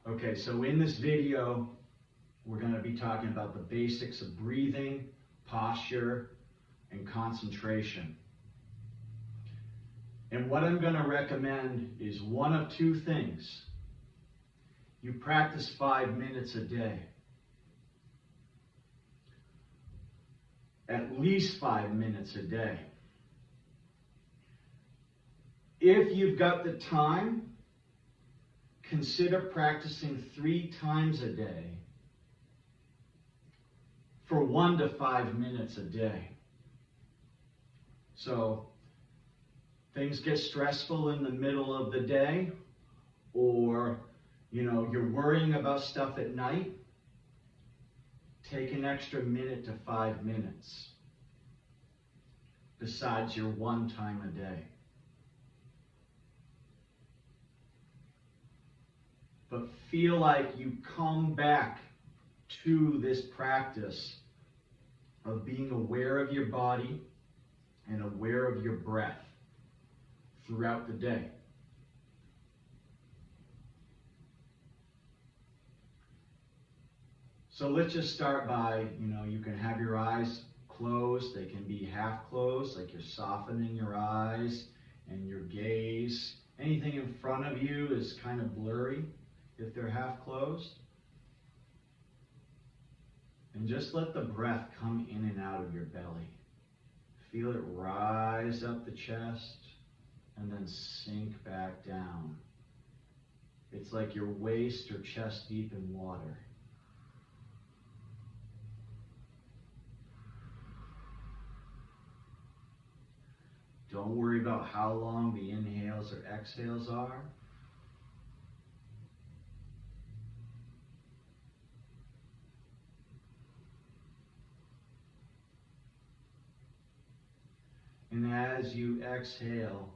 Okay, so in this video, we're going to be talking about the basics of breathing, posture, and concentration. And what I'm going to recommend is one of two things. You practice 5 minutes a day. At least 5 minutes a day. If you've got the time, consider practicing 3 times a day for 1 to 5 minutes a day. So things get stressful in the middle of the day, or you're worrying about stuff at night, take an extra minute to 5 minutes besides your 1 time a day. But feel like you come back to this practice of being aware of your body and aware of your breath throughout the day. So let's just start by, you can have your eyes closed. They can be half closed, like you're softening your eyes and your gaze. Anything in front of you is kind of blurry if they're half closed. And just let the breath come in and out of your belly. Feel it rise up the chest and then sink back down. It's like you're waist or chest deep in water. Don't worry about how long the inhales or exhales are. And as you exhale,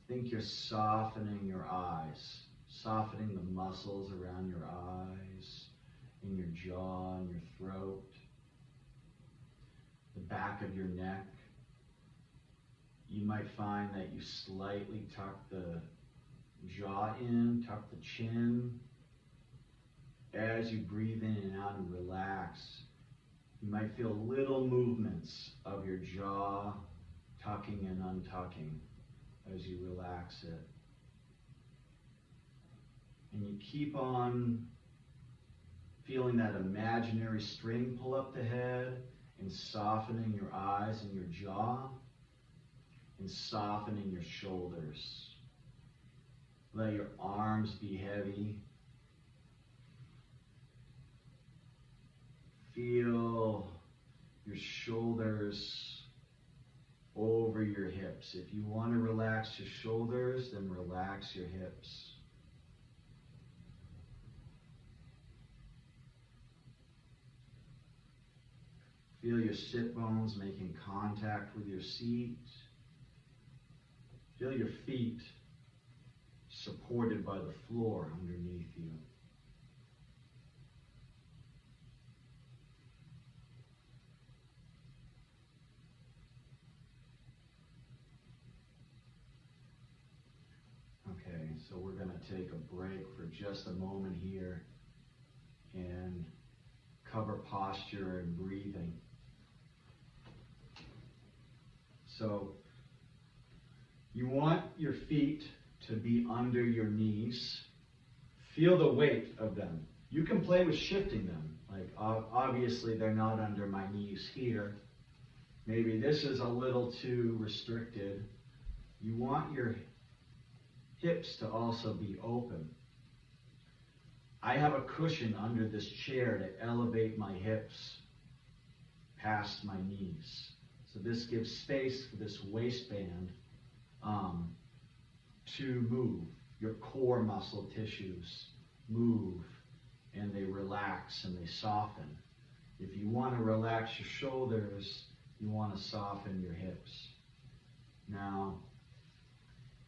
think you're softening your eyes, softening the muscles around your eyes, in your jaw and your throat, the back of your neck. You might find that you slightly tuck the jaw in, tuck the chin. As you breathe in and out and relax, you might feel little movements of your jaw tucking and untucking as you relax it. And you keep on feeling that imaginary string pull up the head and softening your eyes and your jaw and softening your shoulders. Let your arms be heavy. Feel your shoulders over your hips. If you want to relax your shoulders, then relax your hips. Feel your sit bones making contact with your seat. Feel your feet supported by the floor underneath you. Okay, so we're going to take a break for just a moment here and cover posture and breathing. So you want your feet to be under your knees. Feel the weight of them. You can play with shifting them. Like obviously they're not under my knees here. Maybe this is a little too restricted. You want your hips to also be open. I have a cushion under this chair to elevate my hips past my knees. So this gives space for this waistband to move. Your core muscle tissues move and they relax and they soften. If you want to relax your shoulders, you want to soften your hips. Now,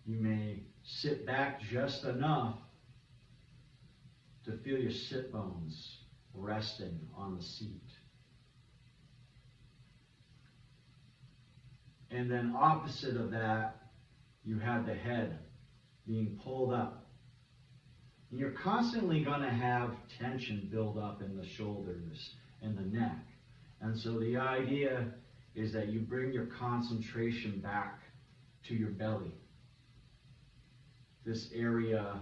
you may sit back just enough to feel your sit bones resting on the seat. And then opposite of that, you have the head being pulled up And you're constantly going to have tension build up in the shoulders and the neck. And so the idea is that you bring your concentration back to your belly. This area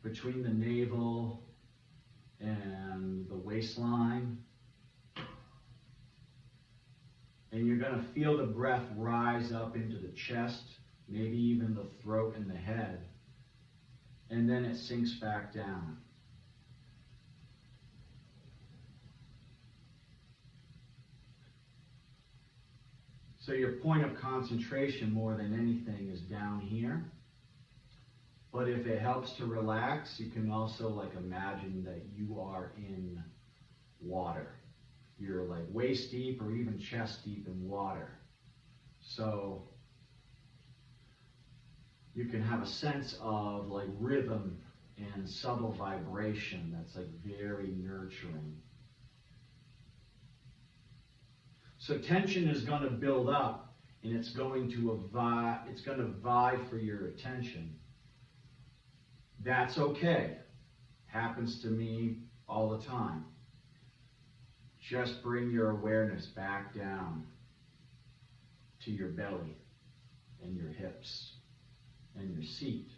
between the navel and the waistline. And you're going to feel the breath rise up into the chest, maybe even the throat and the head. And then it sinks back down. So your point of concentration more than anything is down here. But if it helps to relax, you can also like imagine that you are in water. You're like waist deep or even chest deep in water. So you can have a sense of like rhythm and subtle vibration that's like very nurturing. So tension is going to build up and it's going to vie for your attention. That's okay. Happens to me all the time. Just bring your awareness back down to your belly and your hips and your seat.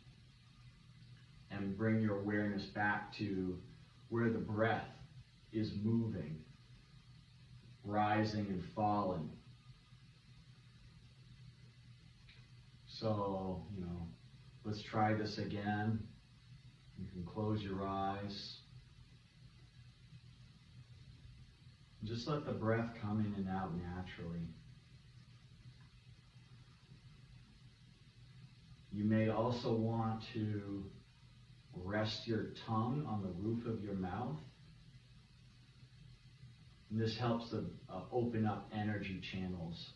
And bring your awareness back to where the breath is moving, rising and falling. So, let's try this again. You can close your eyes. Just let the breath come in and out naturally. You may also want to rest your tongue on the roof of your mouth. And this helps to open up energy channels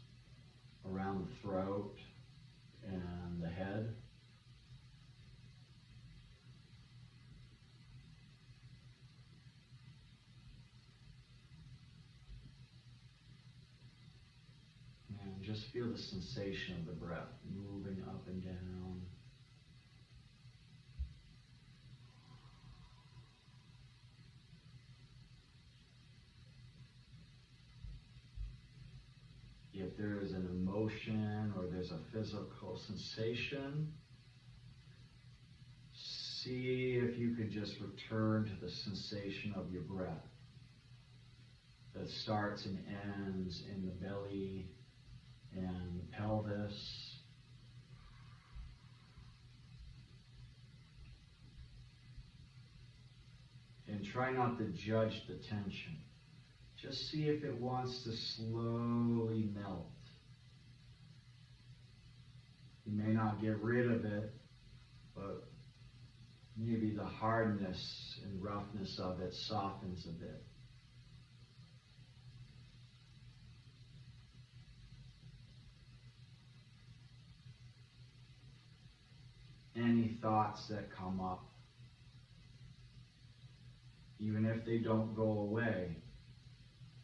around the throat and the head. And just feel the sensation of the breath moving up and down. If there is an emotion or there's a physical sensation, see if you could just return to the sensation of your breath that starts and ends in the belly and pelvis. And try not to judge the tension. Just see if it wants to slowly melt. You may not get rid of it, but maybe the hardness and roughness of it softens a bit. Any thoughts that come up, even if they don't go away,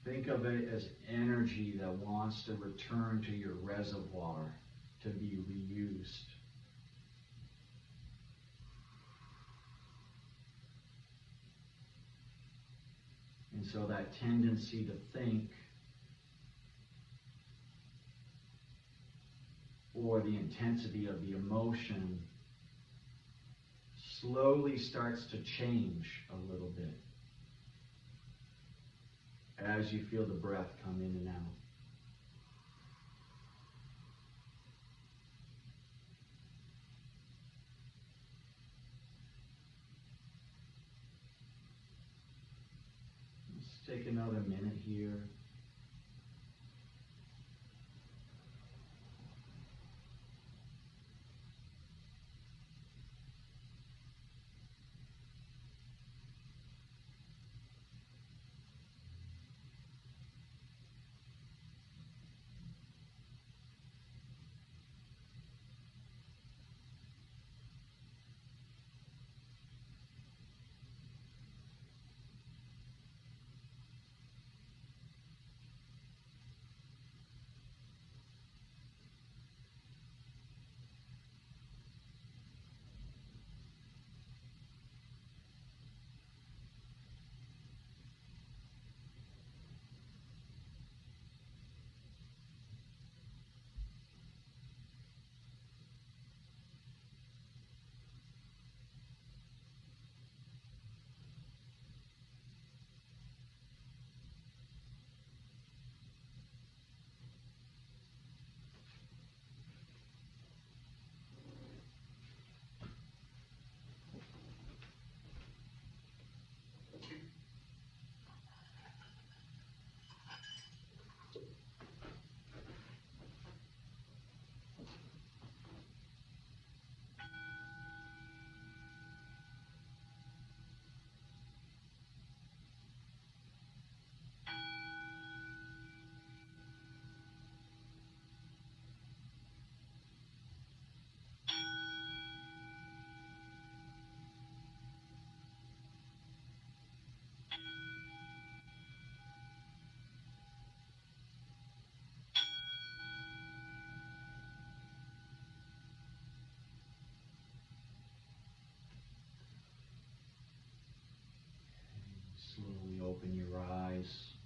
think of it as energy that wants to return to your reservoir to be reused. And so that tendency to think or the intensity of the emotion slowly starts to change a little bit as you feel the breath come in and out. Let's take another minute here. open your eyes.